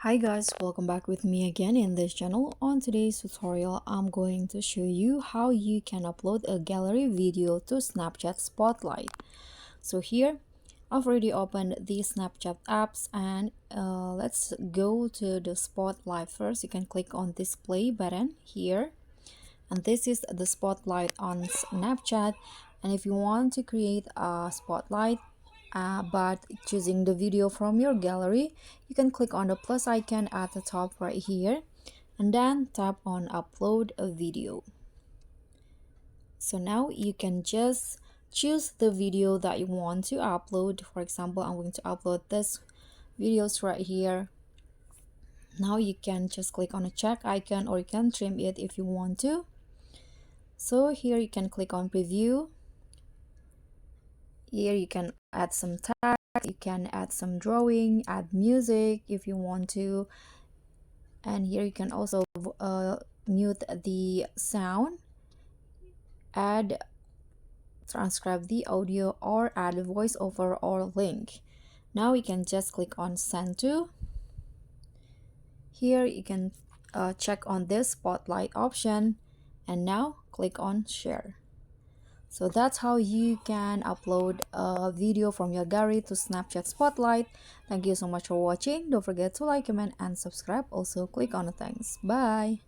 Hi guys, welcome back with me again in this channel. On today's tutorial, I'm going to show you how you can upload a gallery video to Snapchat Spotlight. So here, I've already opened the Snapchat apps and let's go to the Spotlight first. You can click on this play button here, and this is the Spotlight on Snapchat. And if you want to create a Spotlight, but choosing the video from your gallery, you can click on the plus icon at the top right here and then tap on upload a video. So now you can just choose the video that you want to upload. For example, I'm going to upload this videos right here. Now you can just click on a check icon, or you can trim it if you want to. So here you can click on preview. Here you can add some text, you can add some drawing, add music if you want to, and here you can also mute the sound, add, transcribe the audio, or add a voiceover or link. Now you can just click on send to. Here you can check on this spotlight option, and now click on share. So that's how you can upload a video from your gallery to Snapchat Spotlight. Thank you so much for watching. Don't forget to like, comment, and subscribe. Also click on the thanks. Bye.